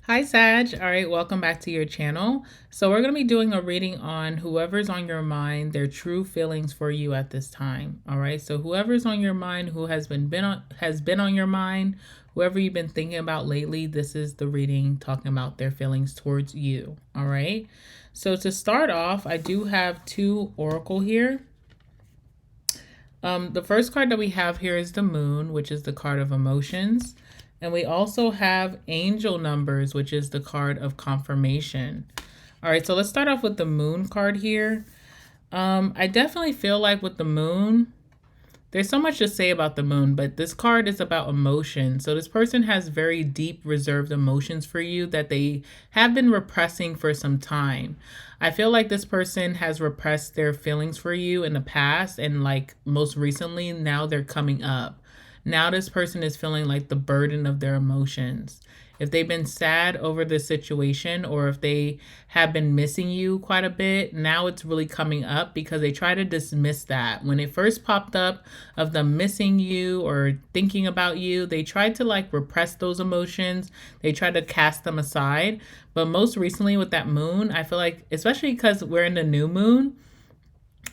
Hi Sag. All right, welcome back to your channel. So we're going to be doing a reading on whoever's on your mind, their true feelings for you at this time. All right? So whoever's on your mind, who has been on your mind, whoever you've been thinking about lately, this is the reading talking about their feelings towards you. All right? So to start off, I do have two oracle here. The first card that we have here is the Moon, which is the card of emotions. And we also have angel numbers, which is the card of confirmation. All right, so let's start off with the Moon card here. I definitely feel like with the Moon, there's so much to say about the Moon, but this card is about emotion. So this person has very deep reserved emotions for you that they have been repressing for some time. I feel like this person has repressed their feelings for you in the past, and like most recently, now they're coming up. Now this person is feeling like the burden of their emotions. If they've been sad over this situation, or if they have been missing you quite a bit, now it's really coming up because they try to dismiss that. When it first popped up of them missing you or thinking about you, they tried to like repress those emotions. They tried to cast them aside. But most recently with that Moon, I feel like, especially because we're in the new moon,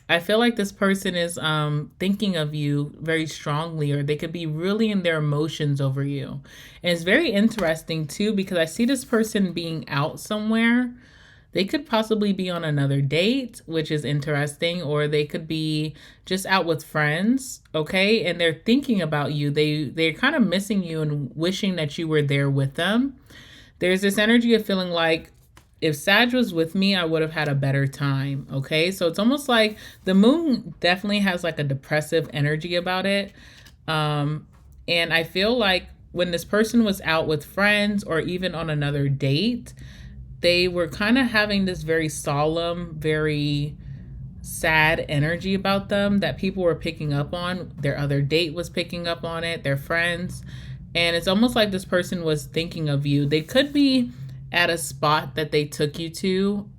I feel like this person is thinking of you very strongly, or they could be really in their emotions over you. And it's very interesting too, because I see this person being out somewhere. They could possibly be on another date, which is interesting, or they could be just out with friends, okay? And they're thinking about you. They're kind of missing you and wishing that you were there with them. There's this energy of feeling like, if Sag was with me, I would have had a better time. Okay. So it's almost like the Moon definitely has like a depressive energy about it. And I feel like when this person was out with friends or even on another date, they were kind of having this very solemn, very sad energy about them that people were picking up on. Their other date was picking up on it, their friends. And it's almost like this person was thinking of you. They could be at a spot that they took you to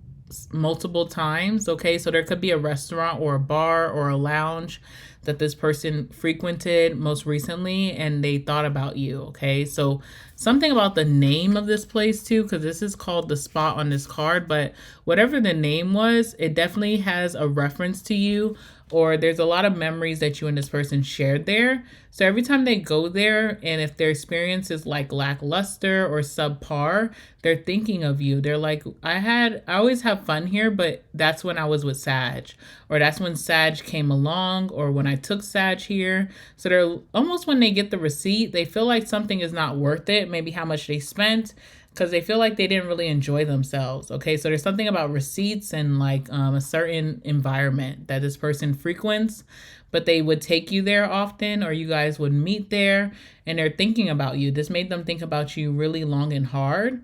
multiple times. Okay, so there could be a restaurant or a bar or a lounge that this person frequented most recently, and they thought about you. Okay, so something about the name of this place too, because this is called the spot on this card, but whatever the name was, it definitely has a reference to you, or there's a lot of memories that you and this person shared there. So every time they go there, and if their experience is like lackluster or subpar, they're thinking of you. They're like, I always have fun here, but that's when I was with Sag, or that's when Sag came along, or when I took Sag here. So they're almost, when they get the receipt, they feel like something is not worth it, maybe how much they spent, because they feel like they didn't really enjoy themselves. Okay, so there's something about receipts and like a certain environment that this person frequents, but they would take you there often, or you guys would meet there, and they're thinking about you. This made them think about you really long and hard.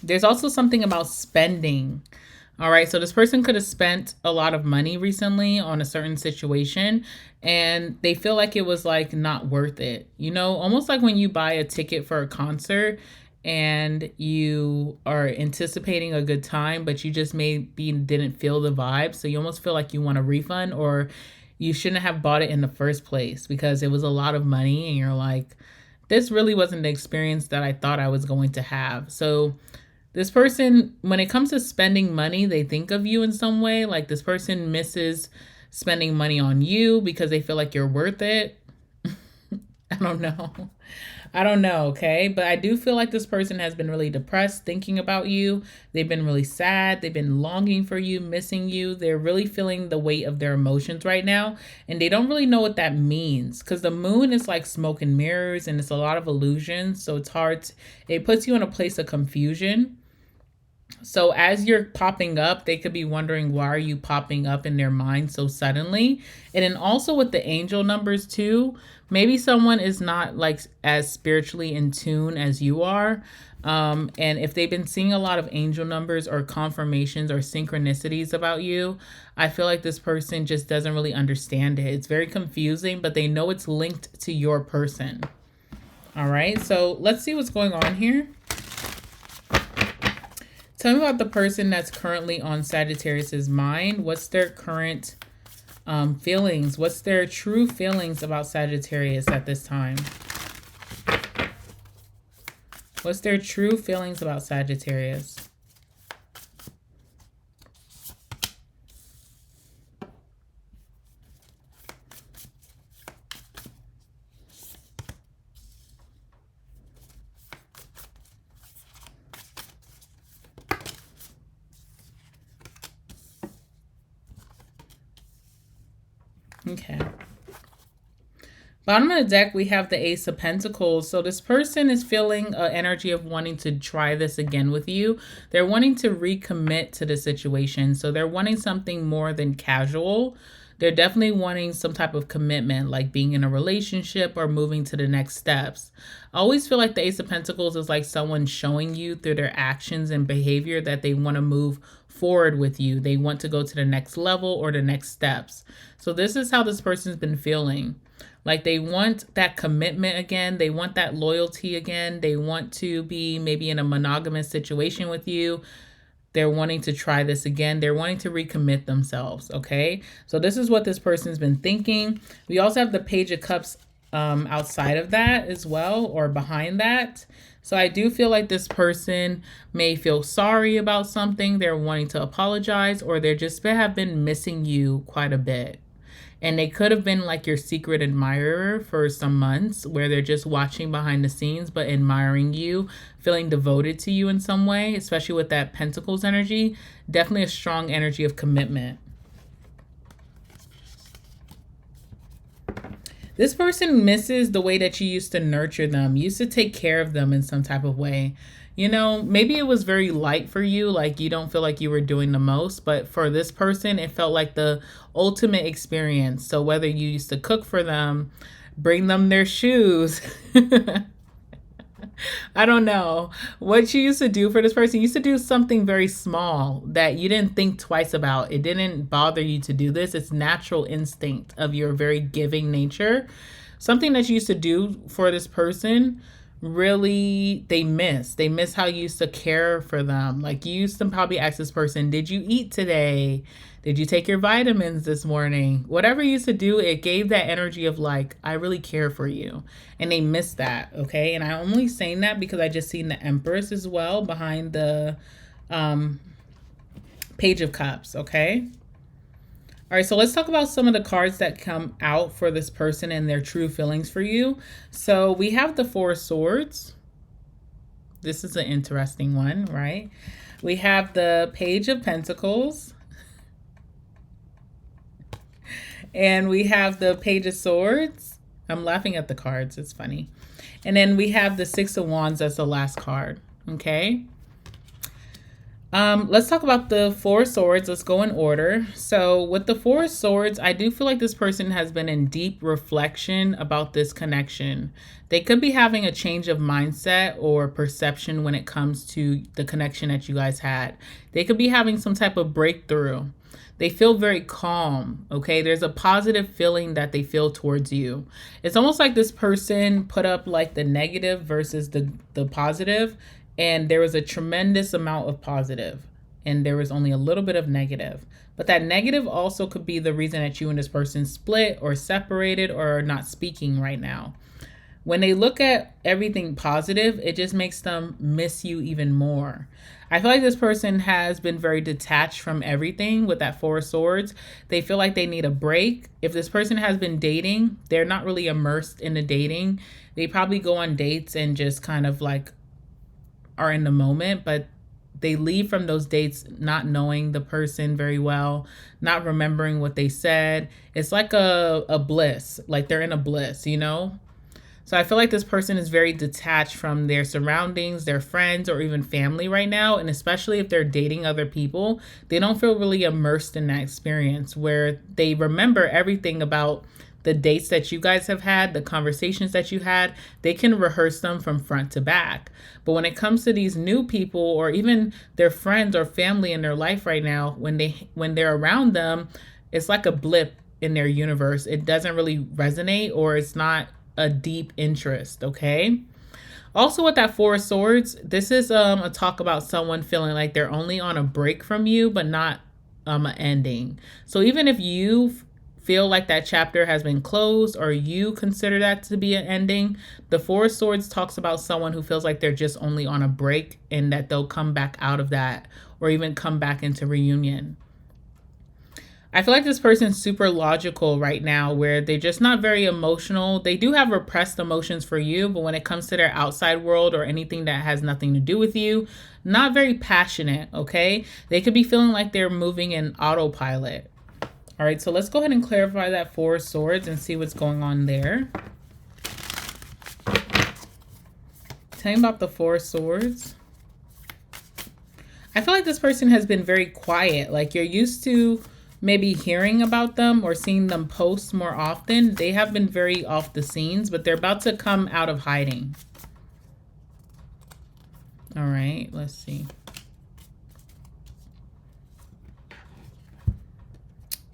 There's also something about spending. All right, so this person could have spent a lot of money recently on a certain situation, and they feel like it was like not worth it. You know, almost like when you buy a ticket for a concert and you are anticipating a good time, but you just maybe didn't feel the vibe. So you almost feel like you want a refund, or you shouldn't have bought it in the first place because it was a lot of money, and you're like, this really wasn't the experience that I thought I was going to have. So this person, when it comes to spending money, they think of you in some way. Like this person misses spending money on you because they feel like you're worth it. I don't know. I don't know, okay? But I do feel like this person has been really depressed thinking about you. They've been really sad. They've been longing for you, missing you. They're really feeling the weight of their emotions right now, and they don't really know what that means, because the Moon is like smoke and mirrors, and it's a lot of illusions, so it's hard. It puts you in a place of confusion. So as you're popping up, they could be wondering, why are you popping up in their mind so suddenly? And then also with the angel numbers too, maybe someone is not like as spiritually in tune as you are. And if they've been seeing a lot of angel numbers or confirmations or synchronicities about you, I feel like this person just doesn't really understand it. It's very confusing, but they know it's linked to your person. All right, so let's see what's going on here. Tell me about the person that's currently on Sagittarius's mind. What's their current feelings? What's their true feelings about Sagittarius at this time? What's their true feelings about Sagittarius? Okay. Bottom of the deck, we have the Ace of Pentacles. So this person is feeling an energy of wanting to try this again with you. They're wanting to recommit to the situation. So they're wanting something more than casual. They're definitely wanting some type of commitment, like being in a relationship or moving to the next steps. I always feel like the Ace of Pentacles is like someone showing you through their actions and behavior that they want to move forward with you. They want to go to the next level or the next steps. So this is how this person's been feeling. Like they want that commitment again. They want that loyalty again. They want to be maybe in a monogamous situation with you. They're wanting to try this again. They're wanting to recommit themselves, okay? So this is what this person's been thinking. We also have the Page of Cups outside of that as well, or behind that. So I do feel like this person may feel sorry about something. They're wanting to apologize, or they just have been missing you quite a bit. And they could have been like your secret admirer for some months, where they're just watching behind the scenes but admiring you, feeling devoted to you in some way, especially with that Pentacles energy. Definitely a strong energy of commitment. This person misses the way that you used to nurture them. You used to take care of them in some type of way. You know, maybe it was very light for you, like you don't feel like you were doing the most, but for this person, it felt like the ultimate experience. So whether you used to cook for them, bring them their shoes, I don't know what you used to do for this person. You used to do something very small that you didn't think twice about. It didn't bother you to do this. It's natural instinct of your very giving nature. Something that you used to do for this person, really they miss how you used to care for them. Like you used to probably ask this person, did you eat today? Did you take your vitamins this morning? Whatever you used to do, it gave that energy of like, I really care for you. And they miss that, okay? And I'm only saying that because I just seen the Empress as well behind the Page of Cups, okay? All right, so let's talk about some of the cards that come out for this person and their true feelings for you. So we have the Four of Swords. This is an interesting one, right? We have the Page of Pentacles. And we have the Page of Swords. I'm laughing at the cards. It's funny. And then we have the Six of Wands. That's the last card, okay? Let's talk about the Four of Swords. Let's go in order. So with the Four of Swords, I do feel like this person has been in deep reflection about this connection. They could be having a change of mindset or perception when it comes to the connection that you guys had. They could be having some type of breakthrough. They feel very calm, okay? There's a positive feeling that they feel towards you. It's almost like this person put up like the negative versus the positive. And there was a tremendous amount of positive and there was only a little bit of negative. But that negative also could be the reason that you and this person split or separated or are not speaking right now. When they look at everything positive, it just makes them miss you even more. I feel like this person has been very detached from everything with that Four of Swords. They feel like they need a break. If this person has been dating, they're not really immersed in the dating. They probably go on dates and just kind of like are in the moment, but they leave from those dates not knowing the person very well, not remembering what they said. It's like a bliss, like they're in a bliss, you know? So I feel like this person is very detached from their surroundings, their friends, or even family right now. And especially if they're dating other people, they don't feel really immersed in that experience where they remember everything about the dates that you guys have had, the conversations that you had. They can rehearse them from front to back. But when it comes to these new people or even their friends or family in their life right now, when they're around them, it's like a blip in their universe. It doesn't really resonate, or it's not a deep interest, okay? Also with that Four of Swords, this is a talk about someone feeling like they're only on a break from you, but not an ending. So even if you feel like that chapter has been closed or you consider that to be an ending. The Four of Swords talks about someone who feels like they're just only on a break and that they'll come back out of that or even come back into reunion. I feel like this person's super logical right now where they're just not very emotional. They do have repressed emotions for you, but when it comes to their outside world or anything that has nothing to do with you, not very passionate, okay? They could be feeling like they're moving in autopilot. All right, so let's go ahead and clarify that Four of Swords and see what's going on there. Tell me about the Four of Swords. I feel like this person has been very quiet. Like you're used to maybe hearing about them or seeing them post more often. They have been very off the scenes, but they're about to come out of hiding. All right, let's see.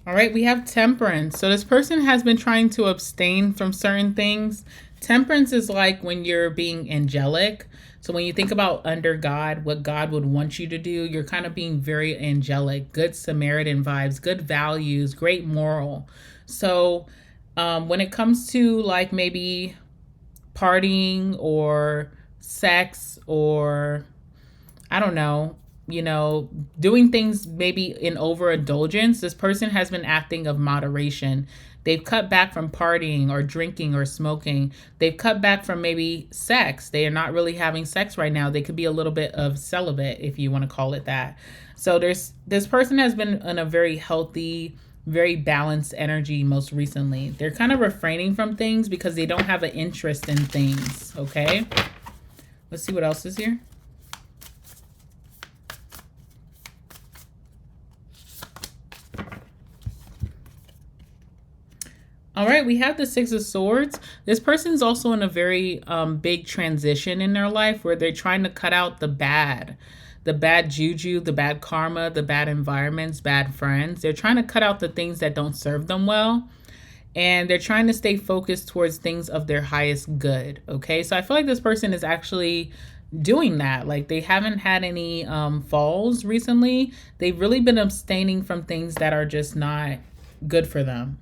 All right, we have Temperance. So this person has been trying to abstain from certain things. Temperance is like when you're being angelic. So when you think about under God, what God would want you to do, you're kind of being very angelic, good Samaritan vibes, good values, great moral. So when it comes to like maybe partying or sex or I don't know, you know, doing things maybe in overindulgence, this person has been acting of moderation. They've cut back from partying or drinking or smoking. They've cut back from maybe sex. They are not really having sex right now. They could be a little bit of celibate, if you want to call it that. So this person has been in a very healthy, very balanced energy most recently. They're kind of refraining from things because they don't have an interest in things, okay? Let's see what else is here. All right, we have the Six of Swords. This person's also in a very big transition in their life where they're trying to cut out the bad juju, the bad karma, the bad environments, bad friends. They're trying to cut out the things that don't serve them well. And they're trying to stay focused towards things of their highest good, okay? So I feel like this person is actually doing that. Like they haven't had any falls recently. They've really been abstaining from things that are just not good for them,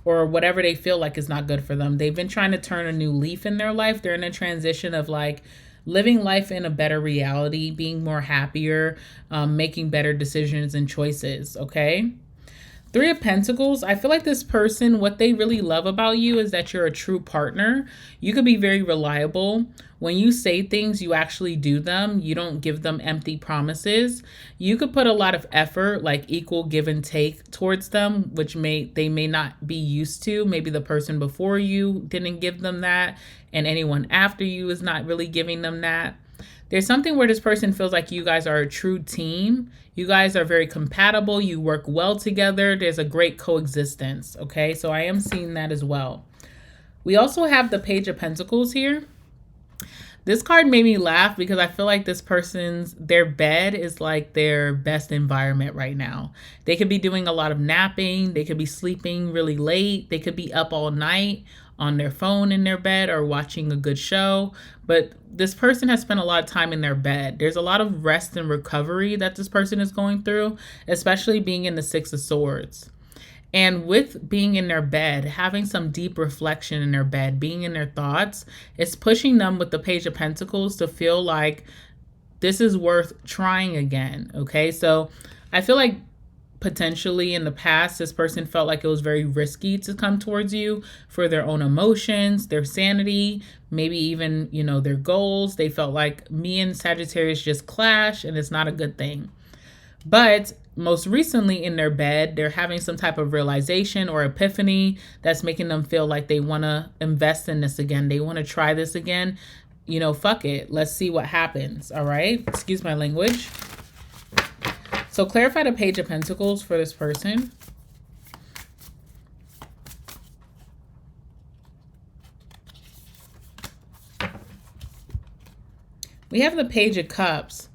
or whatever they feel like is not good for them. They've been trying to turn a new leaf in their life. They're in a transition of like living life in a better reality, being more happier, making better decisions and choices, okay? Three of Pentacles, I feel like this person, what they really love about you is that you're a true partner. You could be very reliable. When you say things, you actually do them. You don't give them empty promises. You could put a lot of effort, like equal give and take towards them, which they may not be used to. Maybe the person before you didn't give them that, and anyone after you is not really giving them that. There's something where this person feels like you guys are a true team. You guys are very compatible. You work well together. There's a great coexistence, okay? So I am seeing that as well. We also have the Page of Pentacles here. This card made me laugh because I feel like this their bed is like their best environment right now. They could be doing a lot of napping. They could be sleeping really late. They could be up all night on their phone in their bed or watching a good show. But this person has spent a lot of time in their bed. There's a lot of rest and recovery that this person is going through, especially being in the Six of Swords. And with being in their bed, having some deep reflection in their bed, being in their thoughts, it's pushing them with the Page of Pentacles to feel like this is worth trying again, okay? So I feel like potentially in the past, this person felt like it was very risky to come towards you for their own emotions, their sanity, maybe even, you know, their goals. They felt like me and Sagittarius just clash and it's not a good thing. But most recently in their bed, they're having some type of realization or epiphany that's making them feel like they want to invest in this again. They want to try this again. You know, fuck it. Let's see what happens. All right. Excuse my language. So clarify the Page of Pentacles for this person. We have the Page of Cups.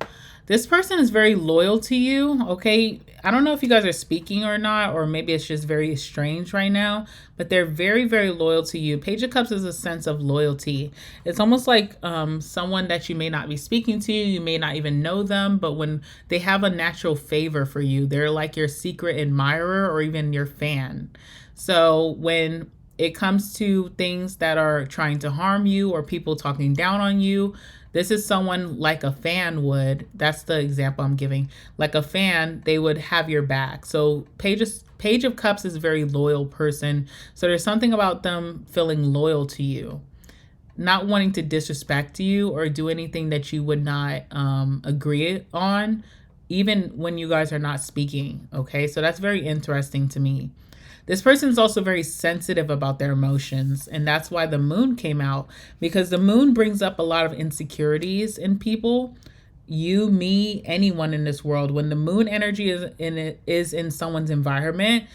This person is very loyal to you, okay? I don't know if you guys are speaking or not, or maybe it's just very strange right now, but they're very, very loyal to you. Page of Cups is a sense of loyalty. It's almost like someone that you may not be speaking to, you may not even know them, but when they have a natural favor for you, they're like your secret admirer or even your fan. So when it comes to things that are trying to harm you or people talking down on you, this is someone like a fan would. That's the example I'm giving. Like a fan, they would have your back. So Page of Cups is a very loyal person. So there's something about them feeling loyal to you, not wanting to disrespect you or do anything that you would not agree on, even when you guys are not speaking. Okay, so that's very interesting to me. This person is also very sensitive about their emotions, and that's why the moon came out, because the moon brings up a lot of insecurities in people. You, me, anyone in this world. When the moon energy is in someone's environment,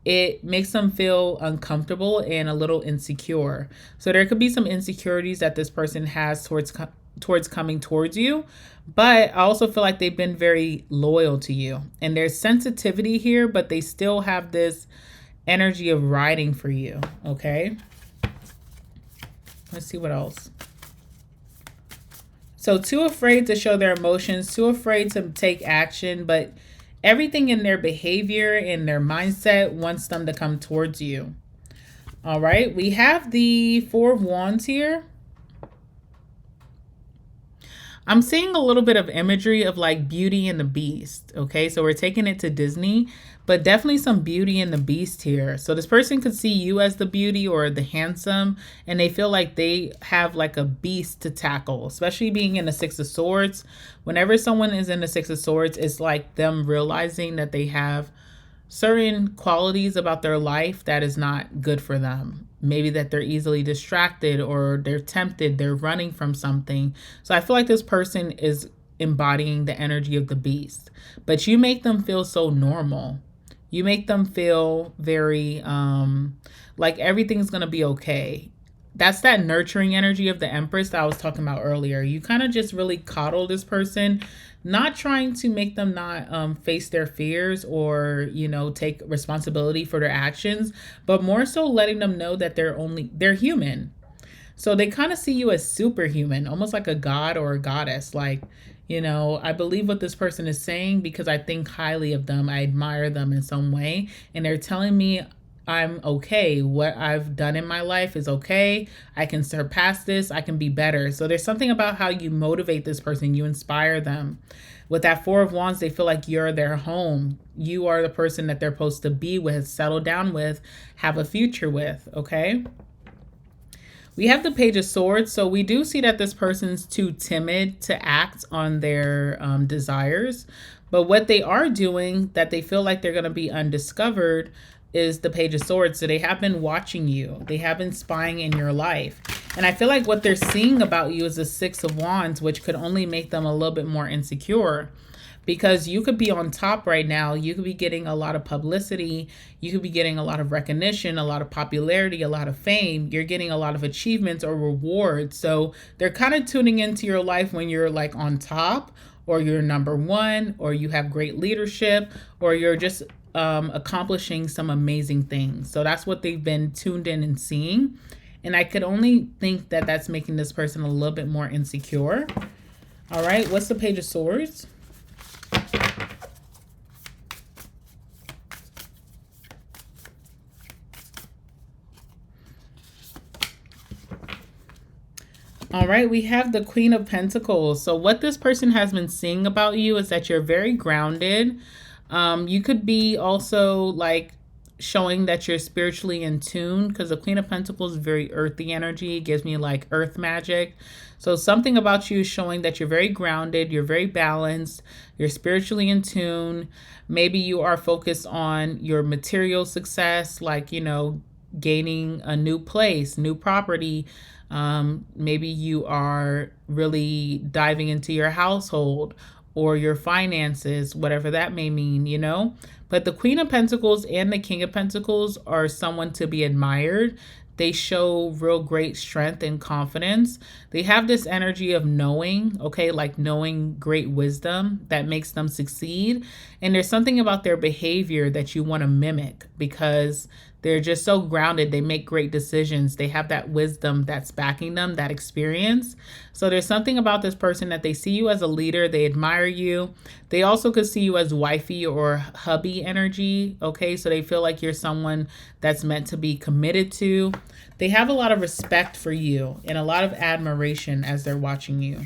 it makes them feel uncomfortable and a little insecure. So there could be some insecurities that this person has towards coming towards you, but I also feel like they've been very loyal to you, and there's sensitivity here, but they still have this energy of riding for you. Okay, let's see what else. So too afraid to show their emotions, too afraid to take action, but everything in their behavior and their mindset wants them to come towards you. All right, we have the Four of Wands here. I'm seeing a little bit of imagery of like Beauty and the Beast. Okay, so we're taking it to Disney, but definitely some Beauty and the Beast here. So this person could see you as the beauty or the handsome, and they feel like they have like a beast to tackle, especially being in the Six of Swords. Whenever someone is in the Six of Swords, it's like them realizing that they have certain qualities about their life that is not good for them. Maybe that they're easily distracted or they're tempted, they're running from something. So I feel like this person is embodying the energy of the beast, but you make them feel so normal. You make them feel very like everything's going to be okay. That's that nurturing energy of the Empress that I was talking about earlier. You kind of just really coddle this person, not trying to make them not face their fears or, you know, take responsibility for their actions, but more so letting them know that they're human. So they kind of see you as superhuman, almost like a god or a goddess. Like, you know, I believe what this person is saying because I think highly of them. I admire them in some way, and they're telling me I'm okay. What I've done in my life is okay. I can surpass this. I can be better. So there's something about how you motivate this person. You inspire them. With that Four of Wands, they feel like you're their home. You are the person that they're supposed to be with, settle down with, have a future with, okay? We have the Page of Swords. So we do see that this person's too timid to act on their desires. But what they are doing that they feel like they're going to be undiscovered is the Page of Swords. So they have been watching you. They have been spying in your life. And I feel like what they're seeing about you is the Six of Wands, which could only make them a little bit more insecure, because you could be on top right now. You could be getting a lot of publicity. You could be getting a lot of recognition, a lot of popularity, a lot of fame. You're getting a lot of achievements or rewards. So they're kind of tuning into your life when you're like on top, or you're number one, or you have great leadership, or you're just accomplishing some amazing things. So that's what they've been tuned in and seeing. And I could only think that that's making this person a little bit more insecure. All right, what's the Page of Swords? All right, we have the Queen of Pentacles. So what this person has been seeing about you is that you're very grounded. You could be also like showing that you're spiritually in tune, because the Queen of Pentacles is very earthy energy. It gives me like earth magic. So something about you is showing that you're very grounded, you're very balanced, you're spiritually in tune. Maybe you are focused on your material success, like, you know, gaining a new place, new property. Maybe you are really diving into your household or your finances, whatever that may mean, you know. But the Queen of Pentacles and the King of Pentacles are someone to be admired. They show real great strength and confidence. They have this energy of knowing, okay, like knowing great wisdom that makes them succeed. And there's something about their behavior that you want to mimic because they're just so grounded. They make great decisions. They have that wisdom that's backing them, that experience. So there's something about this person that they see you as a leader. They admire you. They also could see you as wifey or hubby energy. Okay, so they feel like you're someone that's meant to be committed to. They have a lot of respect for you and a lot of admiration as they're watching you.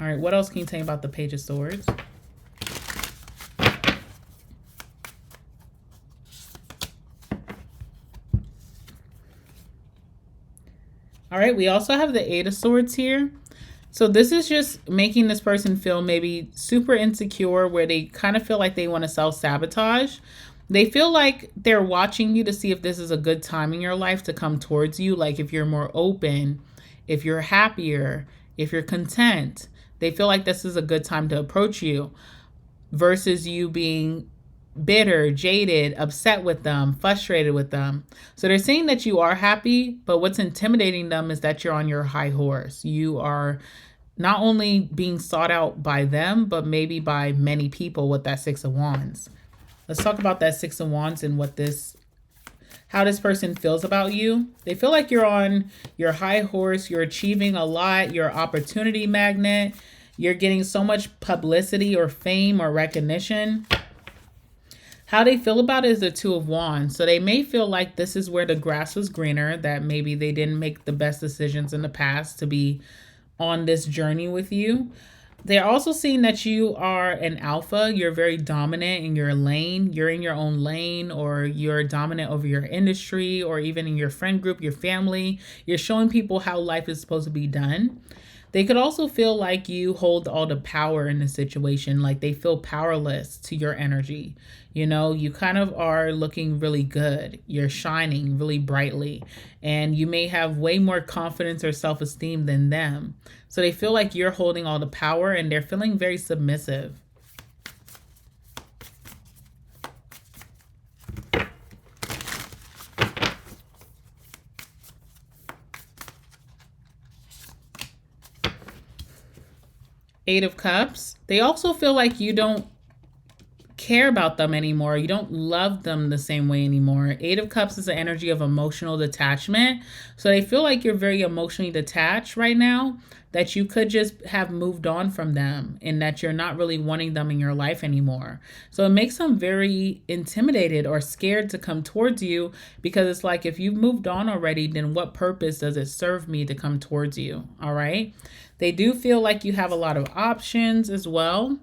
All right, what else can you tell me about the Page of Swords? All right, we also have the Eight of Swords here. So this is just making this person feel maybe super insecure where they kind of feel like they want to self-sabotage. They feel like they're watching you to see if this is a good time in your life to come towards you. Like if you're more open, if you're happier, if you're content, they feel like this is a good time to approach you versus you being bitter, jaded, upset with them, frustrated with them. So they're saying that you are happy, but what's intimidating them is that you're on your high horse. You are not only being sought out by them, but maybe by many people with that Six of Wands. Let's talk about that Six of Wands and how this person feels about you. They feel like you're on your high horse, you're achieving a lot, you're an opportunity magnet, you're getting so much publicity or fame or recognition. How they feel about it is the Two of Wands. So they may feel like this is where the grass was greener, that maybe they didn't make the best decisions in the past to be on this journey with you. They're also seeing that you are an alpha. You're very dominant in your lane. You're in your own lane, or you're dominant over your industry, or even in your friend group, your family. You're showing people how life is supposed to be done. They could also feel like you hold all the power in the situation, like they feel powerless to your energy. You know, you kind of are looking really good. You're shining really brightly, and you may have way more confidence or self-esteem than them. So they feel like you're holding all the power, and they're feeling very submissive. Eight of Cups. They also feel like you don't care about them anymore. You don't love them the same way anymore. Eight of Cups is the energy of emotional detachment. So they feel like you're very emotionally detached right now, that you could just have moved on from them and that you're not really wanting them in your life anymore. So it makes them very intimidated or scared to come towards you, because it's like, if you've moved on already, then what purpose does it serve me to come towards you? All right. They do feel like you have a lot of options as well,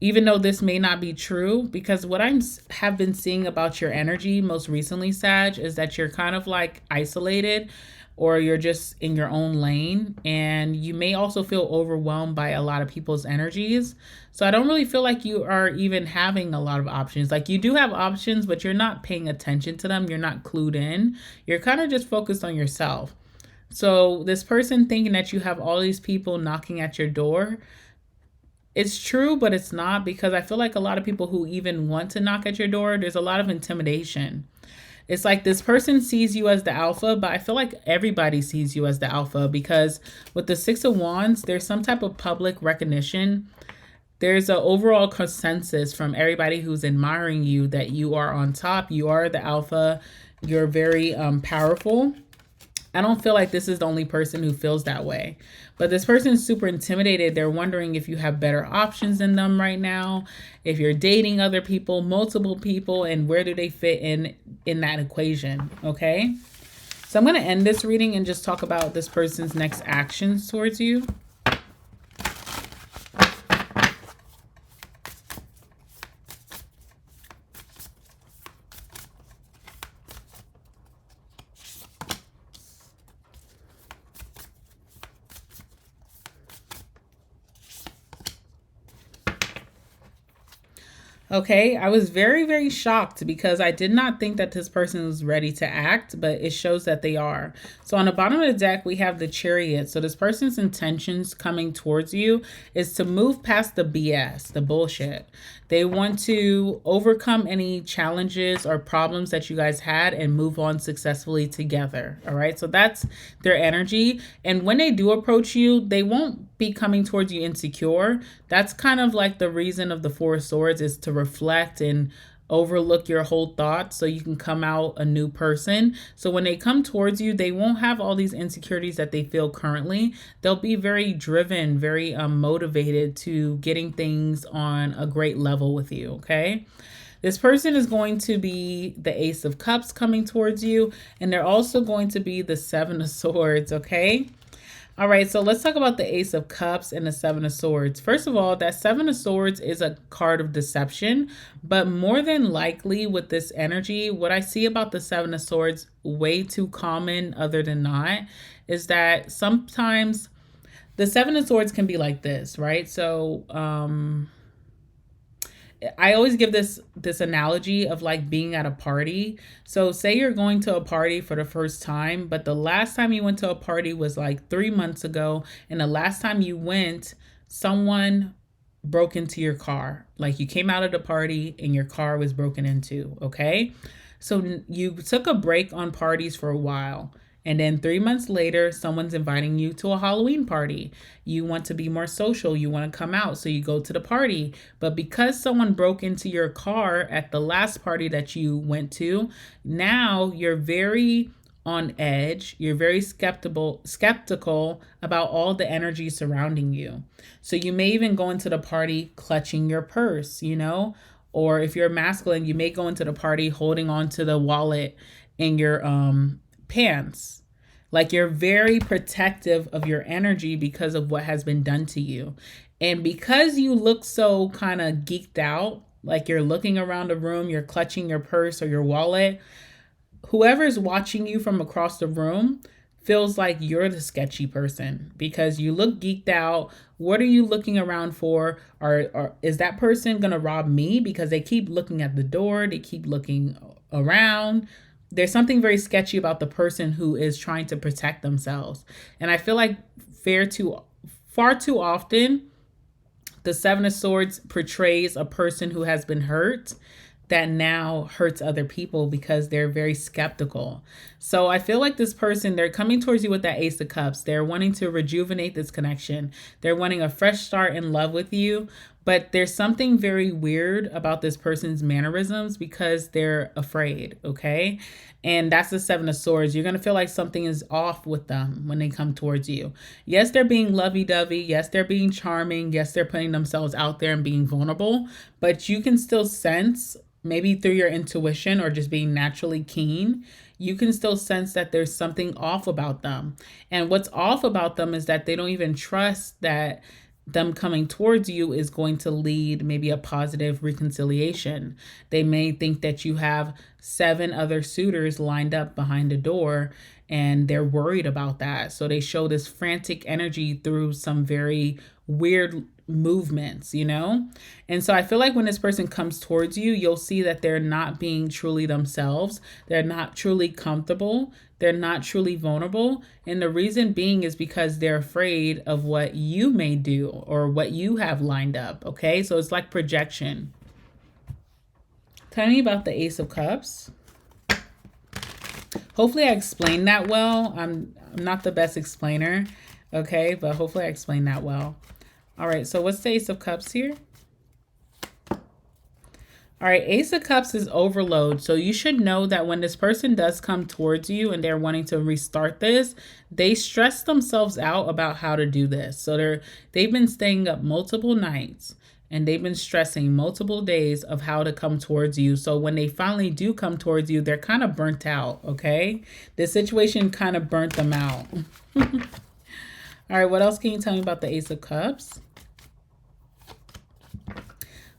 even though this may not be true, because what I have been seeing about your energy most recently, Sag, is that you're kind of like isolated, or you're just in your own lane, and you may also feel overwhelmed by a lot of people's energies. So I don't really feel like you are even having a lot of options. Like, you do have options, but you're not paying attention to them. You're not clued in. You're kind of just focused on yourself. So this person thinking that you have all these people knocking at your door, it's true, but it's not, because I feel like a lot of people who even want to knock at your door, there's a lot of intimidation. It's like this person sees you as the alpha, but I feel like everybody sees you as the alpha, because with the Six of Wands, there's some type of public recognition. There's an overall consensus from everybody who's admiring you that you are on top. You are the alpha. You're very powerful. I don't feel like this is the only person who feels that way. But this person is super intimidated. They're wondering if you have better options than them right now, if you're dating other people, multiple people, and where do they fit in that equation, okay? So I'm going to end this reading and just talk about this person's next actions towards you. Okay, I was very, very shocked because I did not think that this person was ready to act, but it shows that they are. So on the bottom of the deck, we have the Chariot. So this person's intentions coming towards you is to move past the BS, the bullshit. They want to overcome any challenges or problems that you guys had and move on successfully together. All right, so that's their energy. And when they do approach you, they won't be coming towards you insecure. That's kind of like the reason of the Four of Swords, is to reflect and overlook your whole thoughts so you can come out a new person. So when they come towards you, they won't have all these insecurities that they feel currently. They'll be very driven, very motivated to getting things on a great level with you, okay? This person is going to be the Ace of Cups coming towards you, and they're also going to be the Seven of Swords, okay? All right, so let's talk about the Ace of Cups and the Seven of Swords. First of all, that Seven of Swords is a card of deception, but more than likely with this energy, what I see about the Seven of Swords, way too common other than not, is that sometimes the Seven of Swords can be like this, right? So, I always give this analogy of like being at a party. So say you're going to a party for the first time, but the last time you went to a party was like 3 months ago, and the last time you went, someone broke into your car. Like you came out of the party and your car was broken into, okay? So you took a break on parties for a while. And then 3 months later, someone's inviting you to a Halloween party. You want to be more social. You want to come out. So you go to the party. But because someone broke into your car at the last party that you went to, now you're very on edge. You're very skeptical about all the energy surrounding you. So you may even go into the party clutching your purse, you know? Or if you're masculine, you may go into the party holding on to the wallet in your pants. Like you're very protective of your energy because of what has been done to you. And because you look so kind of geeked out, like you're looking around the room, you're clutching your purse or your wallet, whoever's watching you from across the room feels like you're the sketchy person because you look geeked out. What are you looking around for? Or is that person going to rob me? Because they keep looking at the door, they keep looking around. There's something very sketchy about the person who is trying to protect themselves. And I feel like far too often, the Seven of Swords portrays a person who has been hurt that now hurts other people because they're very skeptical. So I feel like this person, they're coming towards you with that Ace of Cups. They're wanting to rejuvenate this connection. They're wanting a fresh start in love with you. But there's something very weird about this person's mannerisms because they're afraid, okay? And that's the Seven of Swords. You're going to feel like something is off with them when they come towards you. Yes, they're being lovey-dovey. Yes, they're being charming. Yes, they're putting themselves out there and being vulnerable. But you can still sense, maybe through your intuition or just being naturally keen, you can still sense that there's something off about them. And what's off about them is that they don't even trust that them coming towards you is going to lead maybe a positive reconciliation. They may think that you have 7 other suitors lined up behind the door and they're worried about that. So they show this frantic energy through some very weird movements, you know? And so I feel like when this person comes towards you, you'll see that they're not being truly themselves. They're not truly comfortable. They're not truly vulnerable. And the reason being is because they're afraid of what you may do or what you have lined up, okay? So it's like projection. Tell me about the Ace of Cups. Hopefully I explained that well. I'm not the best explainer, okay? But hopefully I explained that well. All right, so what's the Ace of Cups here? All right, Ace of Cups is overload. So you should know that when this person does come towards you and they're wanting to restart this, they stress themselves out about how to do this. So they've been staying up multiple nights and they've been stressing multiple days of how to come towards you. So when they finally do come towards you, they're kind of burnt out, okay? The situation kind of burnt them out. All right, what else can you tell me about the Ace of Cups?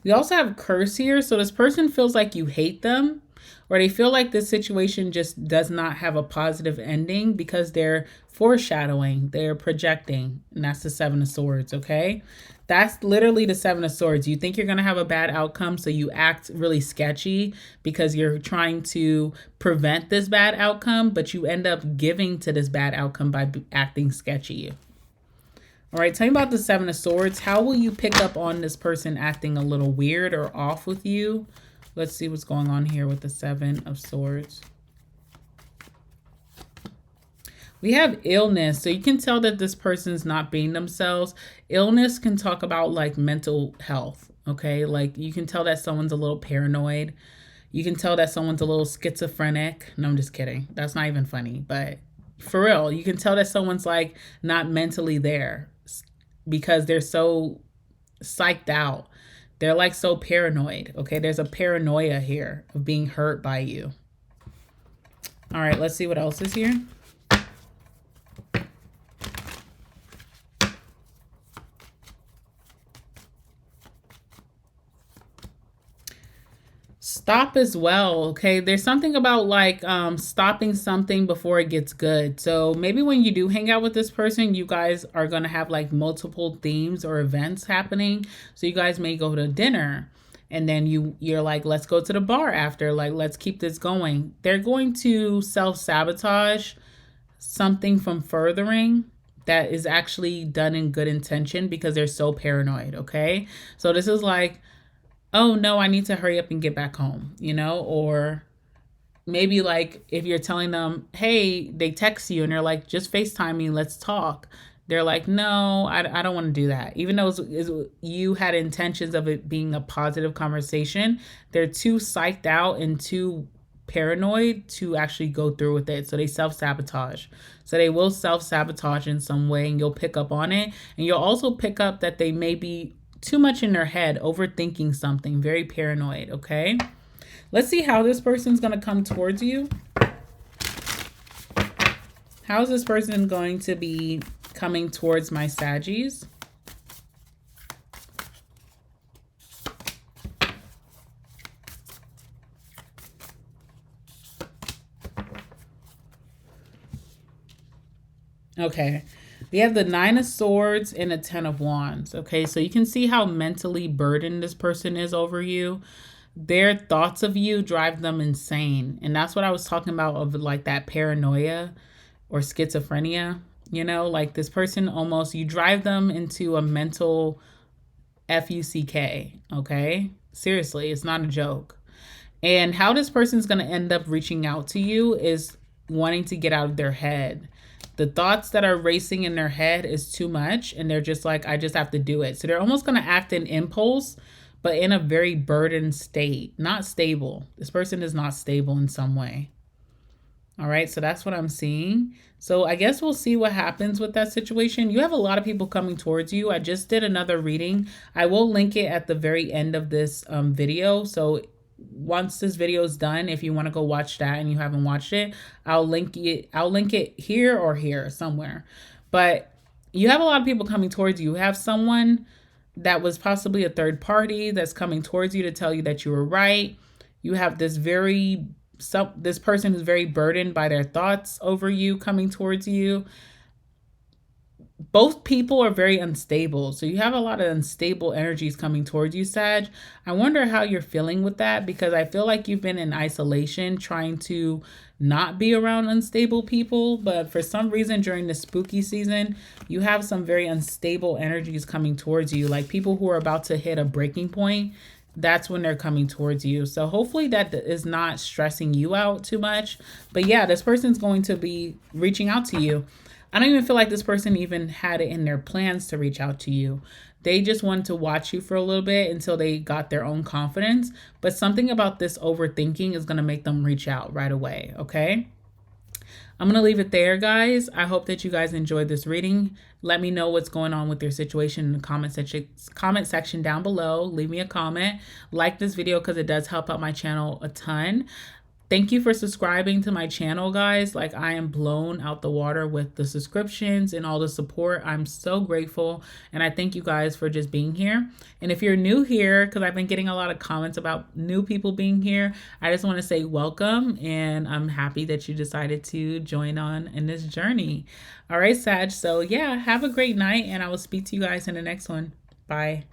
We also have curse here. So this person feels like you hate them, or they feel like this situation just does not have a positive ending because they're foreshadowing, they're projecting, and that's the Seven of Swords, okay? That's literally the Seven of Swords. You think you're going to have a bad outcome, so you act really sketchy because you're trying to prevent this bad outcome, but you end up giving to this bad outcome by acting sketchy. All right, tell me about the Seven of Swords. How will you pick up on this person acting a little weird or off with you? Let's see what's going on here with the Seven of Swords. We have illness, so you can tell that this person's not being themselves. Illness can talk about like mental health, okay? Like you can tell that someone's a little paranoid. You can tell that someone's a little schizophrenic. No, I'm just kidding. That's not even funny, but for real, you can tell that someone's like not mentally there because they're so psyched out. They're like so paranoid, okay? There's a paranoia here of being hurt by you. All right, let's see what else is here. Stop as well, okay? There's something about like stopping something before it gets good. So maybe when you do hang out with this person, you guys are going to have like multiple themes or events happening. So you guys may go to dinner and then you're like, let's go to the bar after, like, let's keep this going. They're going to self-sabotage something from furthering that is actually done in good intention because they're so paranoid, okay? So this is like, oh no, I need to hurry up and get back home, you know? Or maybe like if you're telling them, hey, they text you and they're like, just FaceTime me, let's talk. They're like, no, I don't want to do that. Even though you had intentions of it being a positive conversation, they're too psyched out and too paranoid to actually go through with it. So they self-sabotage. So they will self-sabotage in some way and you'll pick up on it. And you'll also pick up that they may be too much in their head, overthinking something, very paranoid, okay? Let's see how this person's going to come towards you. How is this person going to be coming towards my Saggies? Okay. We have the Nine of Swords and a Ten of Wands. Okay, so you can see how mentally burdened this person is over you. Their thoughts of you drive them insane. And that's what I was talking about of like that paranoia or schizophrenia. You know, like this person almost, you drive them into a mental FUCK. Okay, seriously, it's not a joke. And how this person's going to end up reaching out to you is wanting to get out of their head. The thoughts that are racing in their head is too much and they're just like, I just have to do it. So they're almost going to act in impulse, but in a very burdened state, not stable. This person is not stable in some way. All right, so that's what I'm seeing. So I guess we'll see what happens with that situation. You have a lot of people coming towards you. I just did another reading. I will link it at the very end of this video. So once this video is done, if you want to go watch that and you haven't watched it, I'll link it here or here somewhere. But you have a lot of people coming towards you. You have someone that was possibly a third party that's coming towards you to tell you that you were right. You have this person who's very burdened by their thoughts over you coming towards you. Both people are very unstable. So you have a lot of unstable energies coming towards you, Sag. I wonder how you're feeling with that because I feel like you've been in isolation trying to not be around unstable people. But for some reason during the spooky season, you have some very unstable energies coming towards you, like people who are about to hit a breaking point. That's when they're coming towards you. So hopefully that is not stressing you out too much. But yeah, this person's going to be reaching out to you. I don't even feel like this person even had it in their plans to reach out to you. They just wanted to watch you for a little bit until they got their own confidence. But something about this overthinking is going to make them reach out right away, okay? I'm going to leave it there, guys. I hope that you guys enjoyed this reading. Let me know what's going on with your situation in the comment section down below. Leave me a comment. Like this video because it does help out my channel a ton. Thank you for subscribing to my channel, guys. Like, I am blown out the water with the subscriptions and all the support. I'm so grateful. And I thank you guys for just being here. And if you're new here, because I've been getting a lot of comments about new people being here, I just want to say welcome. And I'm happy that you decided to join on in this journey. All right, Sag. So yeah, have a great night. And I will speak to you guys in the next one. Bye.